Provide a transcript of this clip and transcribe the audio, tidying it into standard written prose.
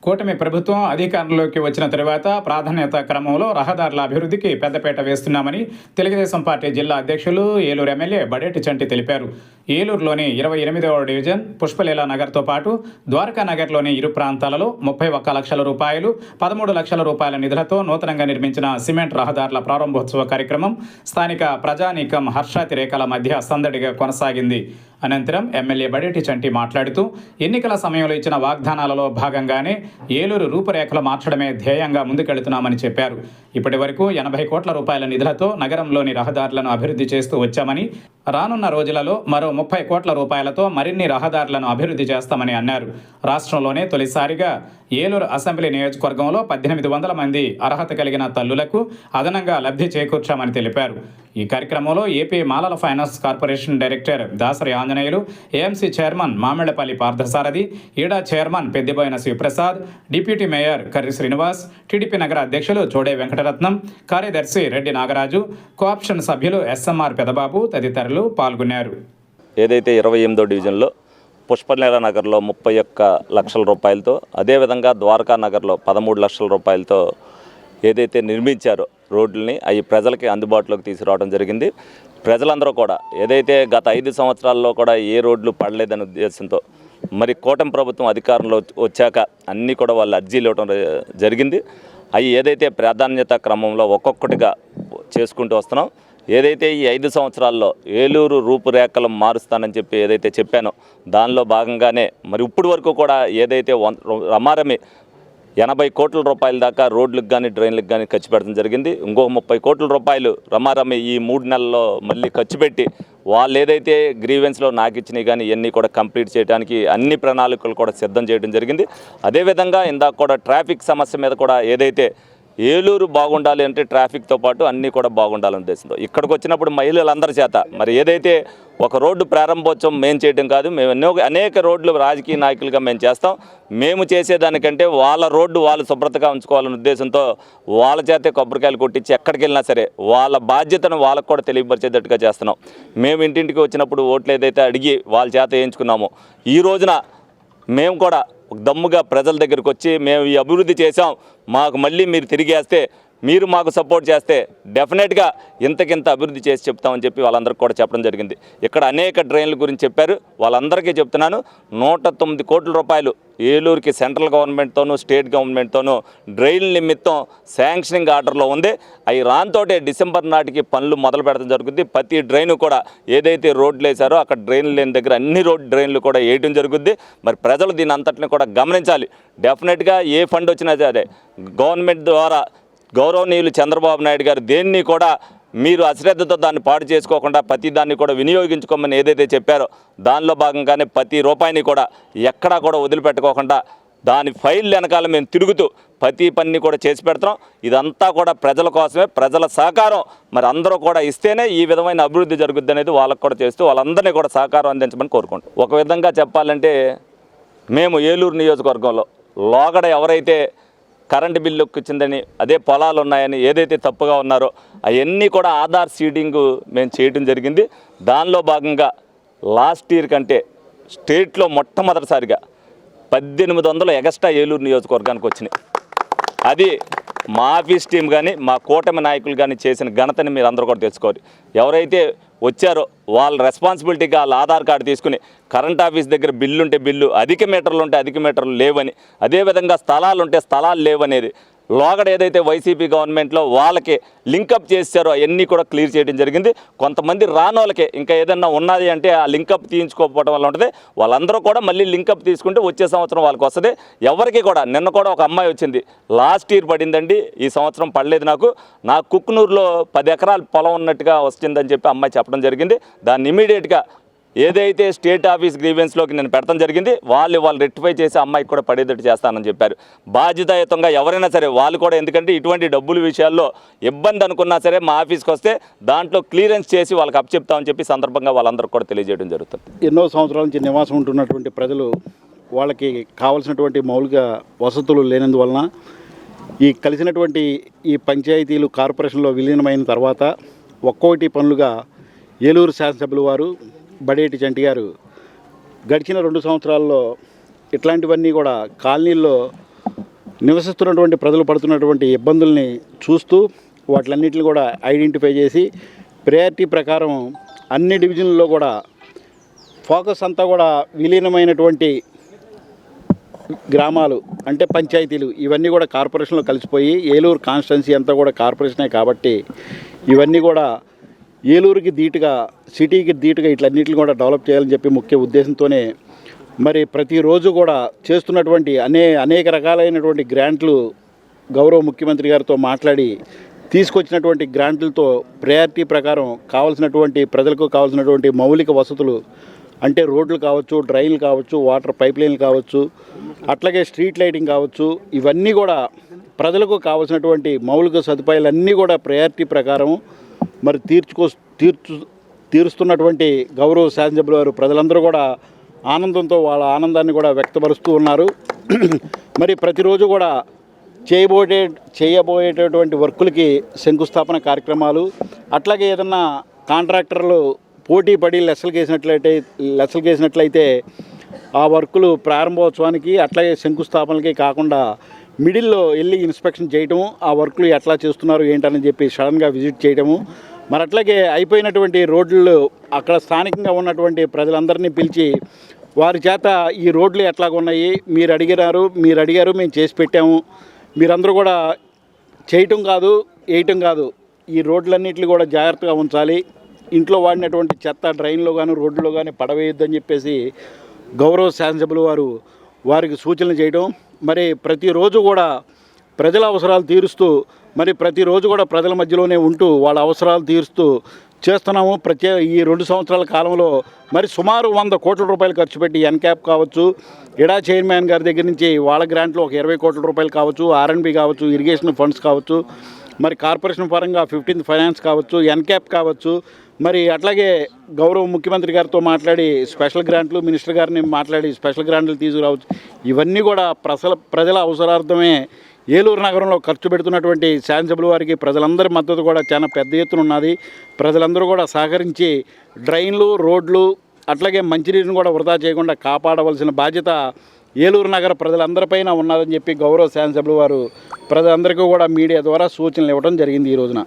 కూటమి ప్రభుత్వం అధికారంలోకి వచ్చిన తరువాత ప్రాధాన్యత క్రమంలో రహదారుల అభివృద్ధికి పెద్దపీట వేస్తున్నామని తెలుగుదేశం పార్టీ జిల్లా అధ్యక్షులు ఏలూరు ఎమ్మెల్యే బడేటి చంటి తెలిపారు. ఏలూరులోని 28వ డివిజన్ పుష్పలీలా నగర్తో పాటు ద్వారకా నగర్లోని ఇరు ప్రాంతాలలో 31 లక్షల రూపాయలు, 13 లక్షల రూపాయల నిధులతో నూతనంగా నిర్మించిన సిమెంట్ రహదారుల ప్రారంభోత్సవ కార్యక్రమం స్థానిక ప్రజానీకం హర్షాతిరేకాల మధ్య సందడిగా కొనసాగింది. అనంతరం ఎమ్మెల్యే బడేటి చంటి మాట్లాడుతూ ఎన్నికల సమయంలో ఇచ్చిన వాగ్దానాలలో భాగంగానే ఏలూరు రూపురేఖలు మార్చడమే ధ్యేయంగా ముందుకెళ్తున్నామని చెప్పారు. ఇప్పటి వరకు 80 కోట్ల రూపాయల నిధులతో నగరంలోని రహదారులను అభివృద్ధి చేస్తూ వచ్చామని, రానున్న రోజులలో మరో 30 కోట్ల రూపాయలతో మరిన్ని రహదారులను అభివృద్ధి చేస్తామని అన్నారు. రాష్ట్రంలోనే తొలిసారిగా ఏలూరు అసెంబ్లీ నియోజకవర్గంలో 1800 మంది అర్హత కలిగిన తల్లులకు అదనంగా లబ్ధి చేకూర్చామని తెలిపారు. ఈ కార్యక్రమంలో ఏపీ మాలల finance corporation director Dasari Anjaneyulu, AMC chairman Mamillapalli Parthasarathi, EDA chairman Peddiboyina Sivaprasad, deputy mayor Karri Srinivas, TDP నగర అధ్యక్షులు చోడే వెంకటరత్నం, కార్యదర్శి రెడ్డి నాగరాజు, కోఆప్షన్ సభ్యులు ఎస్ఎంఆర్ పెదబాబు తదితరులు పాల్గొన్నారు. ఏదైతే 28వ డివిజన్లో పుష్పలీలా నగర్లో 31 లక్షల రూపాయలతో, అదేవిధంగా ద్వారకా నగర్లో 13 లక్షల రూపాయలతో ఏదైతే నిర్మించారో రోడ్లని అవి ప్రజలకి అందుబాటులోకి తీసుకురావడం జరిగింది. ప్రజలందరూ కూడా ఏదైతే గత 5 సంవత్సరాల్లో కూడా ఏ రోడ్లు పడలేదనే ఉద్దేశంతో మరి కూటమి ప్రభుత్వం అధికారంలో వచ్చాక అన్నీ కూడా వాళ్ళు అర్జీలు ఇవ్వడం జరిగింది. అవి ఏదైతే ప్రాధాన్యత క్రమంలో ఒక్కొక్కటిగా చేసుకుంటూ వస్తున్నాం. ఏదైతే ఈ 5 సంవత్సరాల్లో ఏలూరు రూపురేఖలు మారుస్తానని చెప్పి ఏదైతే చెప్పానో దానిలో భాగంగానే మరి ఇప్పటి వరకు కూడా ఏదైతే రమారమి 80 కోట్ల రూపాయల దాకా రోడ్లకు కానీ డ్రైన్లకు కానీ ఖర్చు పెట్టడం జరిగింది. ఇంకొక 30 కోట్ల రూపాయలు రమారమి ఈ 3 నెలల్లో మళ్ళీ ఖర్చు పెట్టి వాళ్ళు ఏదైతే గ్రీవెన్స్లో నాకు ఇచ్చినవి కానీ ఇవన్నీ కూడా కంప్లీట్ చేయడానికి అన్ని ప్రణాళికలు కూడా సిద్ధం చేయడం జరిగింది. అదేవిధంగా ఇందాక కూడా ట్రాఫిక్ సమస్య మీద కూడా ఏదైతే ఏలూరు బాగుండాలి అంటే ట్రాఫిక్తో పాటు అన్నీ కూడా బాగుండాలనే ఉద్దేశంతో ఇక్కడికి వచ్చినప్పుడు మహిళలందరి చేత మరి ఏదైతే ఒక రోడ్డు ప్రారంభోత్సవం మేము చేయడం కాదు, మేము అనేక రోడ్లు రాజకీయ నాయకులుగా మేము చేస్తాం. మేము చేసేదానికంటే వాళ్ళ రోడ్డు వాళ్ళు శుభ్రతగా ఉంచుకోవాలనే ఉద్దేశంతో వాళ్ళ చేతే కొబ్బరికాయలు కొట్టించి ఎక్కడికి వెళ్ళినా సరే వాళ్ళ బాధ్యతను వాళ్ళకు కూడా తెలియపరిచేటట్టుగా చేస్తున్నాం. మేము ఇంటింటికి వచ్చినప్పుడు ఓట్లు ఏదైతే అడిగి వాళ్ళ చేత వేయించుకున్నామో ఈ రోజున మేము కూడా దమ్ముగా ప్రజల దగ్గరికి వచ్చి మేము ఈ అభివృద్ధి చేసాం, మాకు మళ్ళీ మీరు తిరిగేస్తే, మీరు మాకు సపోర్ట్ చేస్తే డెఫినెట్గా ఇంతకింత అభివృద్ధి చేసి చెప్తామని చెప్పి వాళ్ళందరికీ కూడా చెప్పడం జరిగింది. ఇక్కడ అనేక డ్రైన్ల గురించి చెప్పారు. వాళ్ళందరికీ చెప్తున్నాను, 109 కోట్ల రూపాయలు ఏలూరుకి సెంట్రల్ గవర్నమెంట్తోనూ స్టేట్ గవర్నమెంట్తోనూ డ్రైన్ల నిమిత్తం శాంక్షనింగ్ ఆర్డర్లో ఉంది. అవి రానితోటే డిసెంబర్ నాటికి పనులు మొదలు పెడతాం జరుగుద్ది. ప్రతి డ్రైన్ కూడా ఏదైతే రోడ్లు వేశారో అక్కడ డ్రైన్లు లేని దగ్గర అన్ని డ్రైన్లు కూడా వేయడం జరుగుద్ది. మరి ప్రజలు దీని అంతటిని కూడా గమనించాలి. డెఫినెట్గా ఏ ఫండ్ వచ్చినా సరే గవర్నమెంట్ ద్వారా గౌరవనీయులు చంద్రబాబు నాయుడు గారు దేన్ని కూడా మీరు అశ్రద్ధతో దాన్ని పాడు చేసుకోకుండా ప్రతి దాన్ని కూడా వినియోగించుకోమని ఏదైతే చెప్పారో దానిలో భాగంగానే ప్రతి రూపాయిని కూడా ఎక్కడా కూడా వదిలిపెట్టుకోకుండా దాని ఫైల్ వెనకాల మేము తిరుగుతూ ప్రతి పని కూడా చేసి పెడతాం. ఇదంతా కూడా ప్రజల కోసమే, ప్రజల సహకారం మరి అందరూ కూడా ఇస్తేనే ఈ విధమైన అభివృద్ధి జరుగుద్ది అనేది వాళ్ళకు కూడా చేస్తూ వాళ్ళందరినీ కూడా సహకారం అందించమని కోరుకుంటాం. ఒక విధంగా చెప్పాలంటే మేము ఏలూరు నియోజకవర్గంలో లోగడ ఎవరైతే కరెంటు బిల్లు వచ్చిందని, అదే పొలాలు ఉన్నాయని ఏదైతే తప్పుగా ఉన్నారో అవన్నీ కూడా ఆధార్ సీడింగ్ మేము చేయడం జరిగింది. దానిలో భాగంగా లాస్ట్ ఇయర్ కంటే స్టేట్లో మొట్టమొదటిసారిగా 1800 ఎగస్ట్రా ఏలూరు నియోజకవర్గానికి వచ్చినాయి. అది మా ఆఫీస్ టీం కానీ మా కూటమి నాయకులు కానీ చేసిన ఘనతని మీరు అందరూ కూడా తెలుసుకోవాలి. ఎవరైతే వచ్చారో వాళ్ళ రెస్పాన్సిబిలిటీగా వాళ్ళ ఆధార్ కార్డు తీసుకుని కరెంట్ ఆఫీస్ దగ్గర బిల్లు ఉంటే బిల్లు, అధిక మీటర్లు ఉంటే అధిక మీటర్లు లేవని, అదేవిధంగా స్థలాలు ఉంటే స్థలాలు లేవనేది లోగడ ఏదైతే వైసీపీ గవర్నమెంట్లో వాళ్ళకి లింకప్ చేశారో అవన్నీ కూడా క్లియర్ చేయడం జరిగింది. కొంతమంది రానోళ్ళకే ఇంకా ఏదన్నా ఉన్నది అంటే ఆ లింకప్ తీయించుకోకపోవడం వల్ల ఉంటుంది. వాళ్ళందరూ కూడా మళ్ళీ లింకప్ తీసుకుంటే వచ్చే సంవత్సరం వాళ్ళకి వస్తుంది. ఎవరికి కూడా నిన్న కూడా ఒక అమ్మాయి వచ్చింది, లాస్ట్ ఇయర్ పడిందండి, ఈ సంవత్సరం పడలేదు నాకు కుక్కునూరులో 10 ఎకరాల పొలం ఉన్నట్టుగా వస్తుందని చెప్పి అమ్మాయి చెప్పడం జరిగింది. దాన్ని ఇమీడియట్గా ఏదైతే స్టేట్ ఆఫీస్ గ్రీవెన్స్లోకి నేను పెడతాం జరిగింది, వాళ్ళు రెక్టిఫై చేసి అమ్మాయికి కూడా పడేటట్టు చేస్తానని చెప్పారు. బాధ్యతాయుతంగా ఎవరైనా సరే వాళ్ళు కూడా, ఎందుకంటే ఇటువంటి డబ్బుల విషయాల్లో ఇబ్బంది అనుకున్నా సరే మా ఆఫీస్కి వస్తే దాంట్లో క్లియరెన్స్ చేసి వాళ్ళకి అప్పచెప్తామని చెప్పి సందర్భంగా వాళ్ళందరికీ కూడా తెలియజేయడం జరుగుతుంది. ఎన్నో సంవత్సరాల నుంచి నివాసం ఉంటున్నటువంటి ప్రజలు వాళ్ళకి కావాల్సినటువంటి మౌలిక వసతులు లేనందువలన ఈ కలిసినటువంటి ఈ పంచాయతీలు కార్పొరేషన్లో విలీనమైన తర్వాత ఒక్కొక్కటి పనులుగా ఏలూరు శాసనసభ్యుల వారు బడేటి చంటి గారు గడిచిన 2 సంవత్సరాల్లో ఇట్లాంటివన్నీ కూడా కాలనీల్లో నివసిస్తున్నటువంటి ప్రజలు పడుతున్నటువంటి ఇబ్బందుల్ని చూస్తూ వాటిలన్నింటిని కూడా ఐడెంటిఫై చేసి ప్రయారిటీ ప్రకారం అన్ని డివిజన్లలో కూడా ఫోకస్ అంతా కూడా విలీనమైనటువంటి గ్రామాలు అంటే పంచాయతీలు ఇవన్నీ కూడా కార్పొరేషన్లో కలిసిపోయి ఏలూరు కాన్స్టిట్యున్సీ అంతా కూడా కార్పొరేషనే కాబట్టి ఇవన్నీ కూడా ఏలూరుకి ధీటుగా సిటీకి ధీటుగా ఇట్లన్నింటిని కూడా డెవలప్ చేయాలని చెప్పి ముఖ్య ఉద్దేశంతోనే మరి ప్రతిరోజు కూడా చేస్తున్నటువంటి అనేక రకాలైనటువంటి గ్రాంట్లు గౌరవ ముఖ్యమంత్రి గారితో మాట్లాడి తీసుకొచ్చినటువంటి గ్రాంట్లతో ప్రయారిటీ ప్రకారం కావాల్సినటువంటి ప్రజలకు కావాల్సినటువంటి మౌలిక వసతులు అంటే రోడ్లు కావచ్చు, డ్రైన్లు కావచ్చు, వాటర్ పైప్ లైన్లు కావచ్చు, అట్లాగే స్ట్రీట్ లైటింగ్ కావచ్చు, ఇవన్నీ కూడా ప్రజలకు కావాల్సినటువంటి మౌలిక సదుపాయాలన్నీ కూడా ప్రయారిటీ ప్రకారం మరి తీరుస్తున్నటువంటి గౌరవ శాసనసభ్యుల వారు ప్రజలందరూ కూడా ఆనందంతో వాళ్ళ ఆనందాన్ని కూడా వ్యక్తపరుస్తూ ఉన్నారు. మరి ప్రతిరోజు కూడా చేయబోయేటటువంటి వర్కులకి శంకుస్థాపన కార్యక్రమాలు, అట్లాగే ఏదన్నా కాంట్రాక్టర్లు పోటీ పడి లెస్సలు వేసినట్లయితే ఆ వర్కులు ప్రారంభోత్సవానికి అట్లాగే శంకుస్థాపనలకి కాకుండా మిడిల్లో వెళ్ళి ఇన్స్పెక్షన్ చేయటము, ఆ వర్కులు ఎట్లా చేస్తున్నారు ఏంటని చెప్పి సడన్గా విజిట్ చేయటము, మరి అట్లాగే అయిపోయినటువంటి రోడ్లు అక్కడ స్థానికంగా ఉన్నటువంటి ప్రజలందరినీ పిలిచి వారి చేత ఈ రోడ్లు ఎట్లాగున్నాయి మీరు అడిగారు మేము చేసి పెట్టాము, మీరందరూ కూడా వేయటం కాదు ఈ రోడ్లన్నింటినీ కూడా జాగ్రత్తగా ఉంచాలి, ఇంట్లో వాడినటువంటి చెత్త డ్రైన్లో కానీ రోడ్లో కానీ పడవేయొద్దని చెప్పేసి గౌరవ శాసనసభ్యులు వారికి సూచనలు చేయడం, మరి ప్రతిరోజు కూడా ప్రజల అవసరాలు తీరుస్తూ మరి ప్రతిరోజు కూడా ప్రజల మధ్యలోనే ఉంటూ వాళ్ళ అవసరాలు తీరుస్తూ చేస్తున్నాము. ఈ 2 సంవత్సరాల కాలంలో మరి సుమారు 100 కోట్ల రూపాయలు ఖర్చు పెట్టి ఎన్క్యాప్ కావచ్చు, ఇడా చైర్మన్ గారి దగ్గర నుంచి వాళ్ళ గ్రాంట్లో ఒక 20 కోట్ల రూపాయలు కావచ్చు, ఆర్ఎండ్బి కావచ్చు, ఇరిగేషన్ ఫండ్స్ కావచ్చు, మరి కార్పొరేషన్ పరంగా 15th ఫైనాన్స్ కావచ్చు, ఎన్క్యాప్ కావచ్చు, మరి అట్లాగే గౌరవ ముఖ్యమంత్రి గారితో మాట్లాడి స్పెషల్ గ్రాంట్లు, మినిస్టర్ గారిని మాట్లాడి స్పెషల్ గ్రాంట్లు తీసుకురావచ్చు. ఇవన్నీ కూడా ప్రజల అవసరార్థమే ఏలూరు నగరంలో ఖర్చు పెడుతున్నటువంటి శాసనసభ్యుల వారికి ప్రజలందరి మద్దతు కూడా చాలా పెద్ద ఎత్తున ఉన్నది. ప్రజలందరూ కూడా సహకరించి డ్రైన్లు, రోడ్లు అట్లాగే మంచినీరుని కూడా వృధా చేయకుండా కాపాడవలసిన బాధ్యత ఏలూరు నగర ప్రజలందరిపైన ఉన్నదని చెప్పి గౌరవ శాసనసభ్యుల వారు ప్రజలందరికీ కూడా మీడియా ద్వారా సూచనలు ఇవ్వడం జరిగింది ఈ రోజున.